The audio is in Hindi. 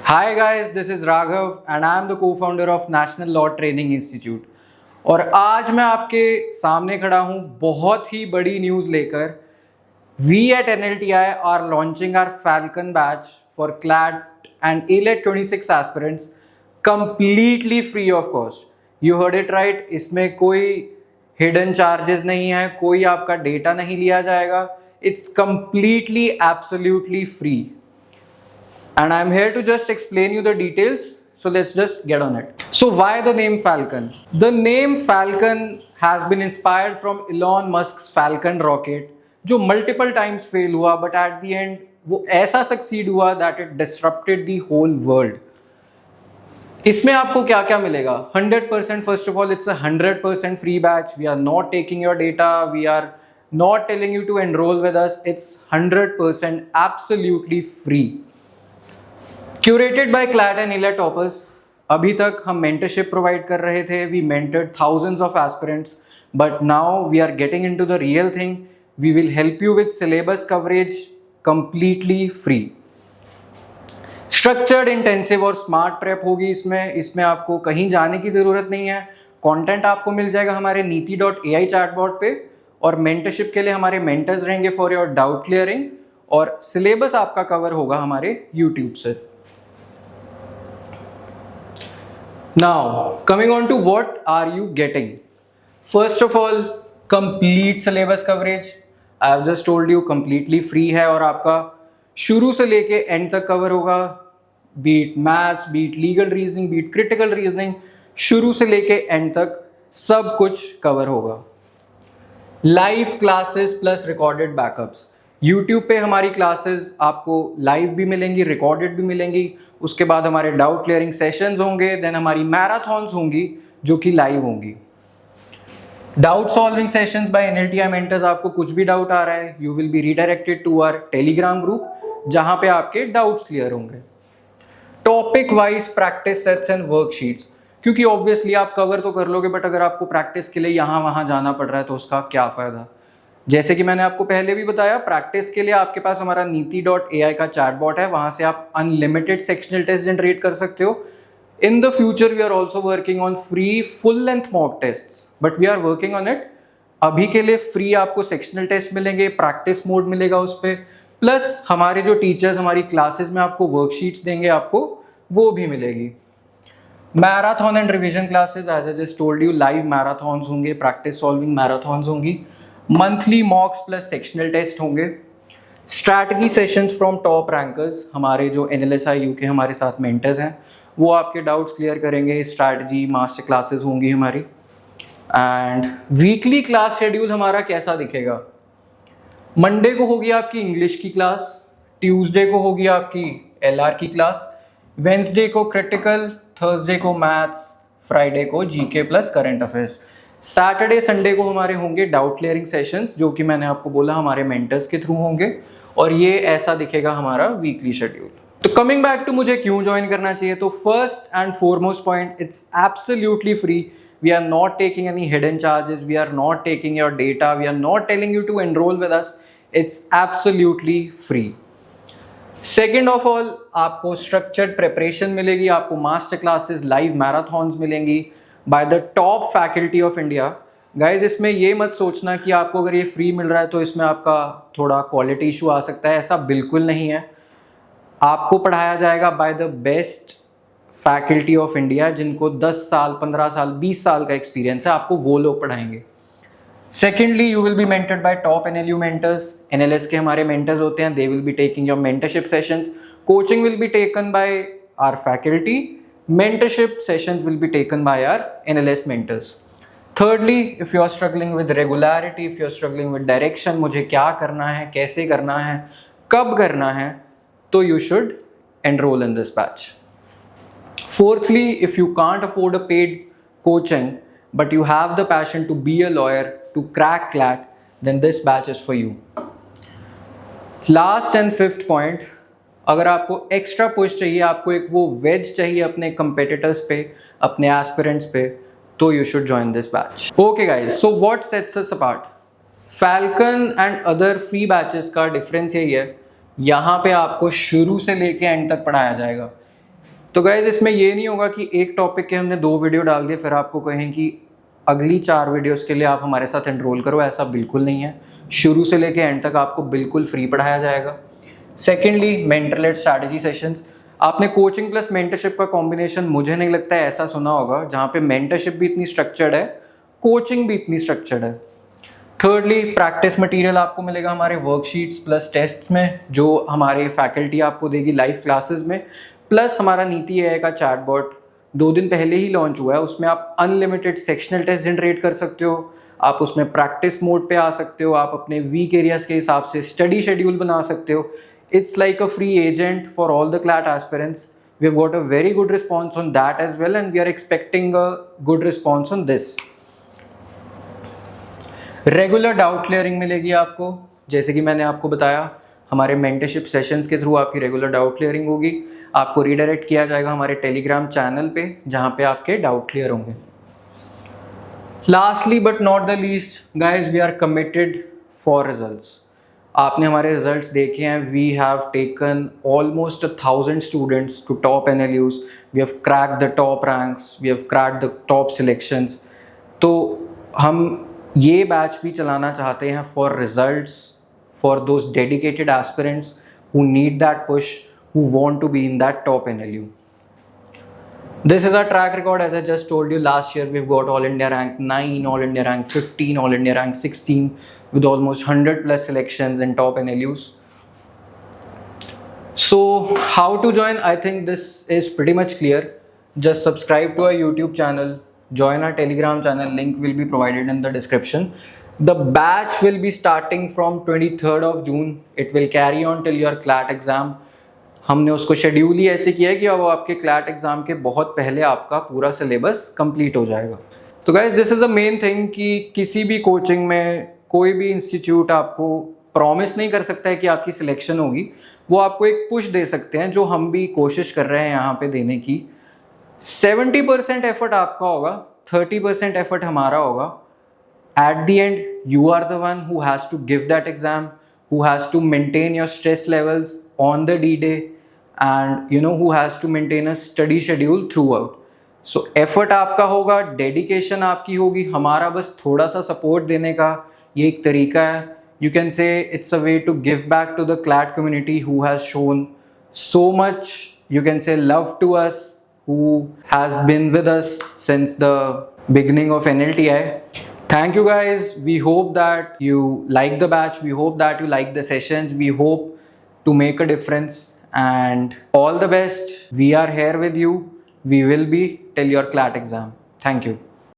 Hi guys, this is Raghav and I am the co-founder of National Law Training Institute। और आज मैं आपके सामने खड़ा हूँ बहुत ही बड़ी न्यूज़ लेकर। We at NLTI are launching our Falcon batch for CLAT and ALET 26 aspirants completely free of cost। You heard it right, इसमें कोई hidden charges नहीं है, कोई आपका डेटा नहीं लिया जाएगा। It's completely absolutely free। And I'm here to just explain you the details. So let's just get on it. So why the name Falcon? The name Falcon has been inspired from Elon Musk's Falcon rocket, जो multiple times fail हुआ, but at the end वो ऐसा succeed हुआ that it disrupted the whole world. इसमें आपको क्या क्या मिलेगा? 100% first of all, it's a 100% free batch. We are not taking your data. We are not telling you to enroll with us. It's 100% absolutely free. Curated by CLAT and ALET toppers। अभी तक हम mentorship provide कर रहे थे। We mentored thousands of aspirants, but now we are getting into the real thing। We will help you with syllabus coverage completely free। Structured, intensive और smart prep होगी इसमें आपको कहीं जाने की ज़रूरत नहीं है। Content आपको मिल जाएगा हमारे नीति.ai चैटबॉट पे और mentorship के लिए हमारे mentors रहेंगे for your doubt clearing और syllabus आपका cover होगा हमारे YouTube से। Now, coming on to what are you getting? First of all, complete syllabus coverage। I have just told you completely free है और आपका शुरू से लेके end तक cover होगा। Beat maths, beat legal reasoning, beat critical reasoning, शुरू से लेके end तक सब कुछ cover होगा। Live classes plus recorded backups। YouTube पे हमारी क्लासेस आपको लाइव भी मिलेंगी, रिकॉर्डेड भी मिलेंगी। उसके बाद हमारे डाउट क्लियरिंग सेशंस होंगे, देन हमारी मैराथॉन्स होंगी जो कि लाइव होंगी। Doubt solving sessions by NLTI mentors. आपको कुछ भी डाउट आ रहा है, you will be redirected to our Telegram group जहां पे आपके डाउट्स क्लियर होंगे। Topic wise practice sets and worksheets, क्योंकि ऑब्वियसली आप कवर तो कर लोगे, बट अगर आपको प्रैक्टिस के लिए यहाँ वहाँ जाना पड़ रहा है तो उसका क्या फ़ायदा। जैसे कि मैंने आपको पहले भी बताया, प्रैक्टिस के लिए आपके पास हमारा नीति.ai का चैटबॉट है, वहाँ से आप अनलिमिटेड सेक्शनल टेस्ट जनरेट कर सकते हो। In the future we are also working on free full length mock test, but we are working on it. अभी के लिए फ्री आपको सेक्शनल टेस्ट मिलेंगे, प्रैक्टिस मोड मिलेगा उस पर, प्लस हमारे जो टीचर्स हमारी क्लासेस में आपको वर्कशीट्स देंगे, आपको वो भी मिलेगी। Marathon and revision classes, as I just told you, live marathons होंगे, प्रैक्टिस सॉल्विंग मैराथन्स होंगी, monthly mocks plus sectional test होंगे। Strategy sessions from top rankers, हमारे जो NLSI UK हमारे साथ मेंटर्स हैं वो आपके डाउट्स क्लियर करेंगे। स्ट्रैटेजी मास्टर क्लासेस होंगी हमारी। एंड वीकली क्लास शेड्यूल हमारा कैसा दिखेगा? मंडे को होगी आपकी इंग्लिश की क्लास, ट्यूसडे को होगी आपकी LR की क्लास, वेंसडे को क्रिटिकल, थर्सडे को मैथ्स, फ्राइडे को GK plus current affairs. Saturday Sunday को हमारे होंगे डाउट क्लियरिंग सेशंस, जो कि मैंने आपको बोला हमारे मेंटर्स के थ्रू होंगे, और ये ऐसा दिखेगा हमारा वीकली शेड्यूल। तो कमिंग बैक टू मुझे क्यों ज्वाइन करना चाहिए, तो first and foremost point, it's absolutely free. We are not taking any hidden charges, we are not taking your data, we are not telling you to enrol with us, it's absolutely free. Second of all, आपको स्ट्रक्चर्ड प्रिपरेशन मिलेगी, आपको मास्टर क्लासेस, लाइव मैराथन्स मिलेंगी by the top faculty of India. Guys, इसमें ये मत सोचना कि आपको अगर ये फ्री मिल रहा है तो इसमें आपका थोड़ा क्वालिटी इशू आ सकता है, ऐसा बिल्कुल नहीं है। आपको पढ़ाया जाएगा by the best faculty of India, जिनको 10 साल, 15 साल, 20 साल का एक्सपीरियंस है, आपको वो लोग पढ़ाएंगे। Secondly, you will be mentored by top NLU mentors. NLS के हमारे मेंटर्स होते हैं, they will be taking your mentorship sessions. Coaching will be taken by our faculty, mentorship sessions will be taken by our NLS mentors. Thirdly, if you are struggling with regularity, if you are struggling with direction, मुझे क्या करना है, कैसे करना है, कब करना है, तो you should enroll in this batch. Fourthly, if you can't afford a paid coaching, but you have the passion to be a lawyer, to crack CLAT, then this batch is for you. Last and fifth point, अगर आपको एक्स्ट्रा पुश चाहिए, आपको एक वो वेज चाहिए अपने कंपेटिटर्स पे, अपने एस्पिरेंट्स पे, तो you should join this batch. Okay guys, so what sets us apart? Falcon and other free batches का डिफरेंस यही है, यहाँ पे आपको शुरू से लेके एंड तक पढ़ाया जाएगा। तो गाइज इसमें ये नहीं होगा कि एक टॉपिक के हमने 2 वीडियो डाल दिए फिर आपको कहें कि अगली 4 वीडियोस के लिए आप हमारे साथ एनरोल करो, ऐसा बिल्कुल नहीं है। शुरू से लेके एंड तक आपको बिल्कुल फ्री पढ़ाया जाएगा। Secondly, mentor led strategy sessions. आपने कोचिंग प्लस मेंटरशिप का कॉम्बिनेशन मुझे नहीं लगता है ऐसा सुना होगा, जहाँ पे मेंटरशिप भी इतनी स्ट्रक्चर्ड है, कोचिंग भी इतनी स्ट्रक्चर्ड है। थर्डली, प्रैक्टिस मटेरियल आपको मिलेगा हमारे वर्कशीट्स प्लस टेस्ट्स में, जो हमारे फैकल्टी आपको देगी लाइव क्लासेस में, प्लस हमारा नीति एआई का चैटबॉट 2 दिन पहले ही लॉन्च हुआ है। उसमें आप अनलिमिटेड सेक्शनल टेस्ट जनरेट कर सकते हो, आप उसमें प्रैक्टिस मोड पे आ सकते हो, आप अपने वीक एरियाज के हिसाब से स्टडी शेड्यूल बना सकते हो। It's like a free agent for all the CLAT aspirants. We have got a very good response on that as well and we are expecting a good response on this. Regular doubt clearing मिलेगी आपको, जैसे कि मैंने आपको बताया हमारे मेंटरशिप सेशंस के थ्रू आपकी रेगुलर डाउट क्लियरिंग होगी। आपको रीडायरेक्ट किया जाएगा हमारे टेलीग्राम चैनल पे, जहाँ पे आपके डाउट क्लियर होंगे। Lastly but not the least guys, we are committed for results. आपने हमारे रिजल्ट्स देखे हैं। We have taken almost 1000 students to top NLUs, we have cracked the top ranks, we have cracked the top selections. तो हम ये बैच भी चलाना चाहते हैं for results, for those dedicated aspirants who need that push, who want to be in that top NLU. This is our track record. As I just told you, last year we've got All India rank 9, All India rank 15, All India rank 16 with almost 100 plus selections in top NLUs. So how to join? I think this is pretty much clear. Just subscribe to our YouTube channel, join our Telegram channel, link will be provided in the description. The batch will be starting from 23rd of June. It will carry on till your CLAT exam. हमने उसको शेड्यूल ही ऐसे किया है कि अब आपके क्लैट एग्ज़ाम के बहुत पहले आपका पूरा सिलेबस कंप्लीट हो जाएगा। तो guys this is the main thing कि किसी भी कोचिंग में कोई भी इंस्टीट्यूट आपको प्रॉमिस नहीं कर सकता है कि आपकी सिलेक्शन होगी। वो आपको एक पुश दे सकते हैं, जो हम भी कोशिश कर रहे हैं यहाँ पे देने की। 70% एफर्ट आपका होगा, 30% एफर्ट हमारा होगा। At the end, you are the one who has to give that exam, who has to maintain your stress levels on the D-Day, and who has to maintain a study schedule throughout. So effort आपका होगा, dedication आपकी होगी, हमारा बस थोड़ा सा support देने का ये एक तरीका है। You can say it's a way to give back to the CLAT community who has shown so much, you can say, love to us, who has been with us since the beginning of NLTI. Thank you guys. We hope that you like the batch. We hope that you like the sessions. We hope to make a difference, and all the best. We are here with you. We will be till your CLAT exam. Thank you.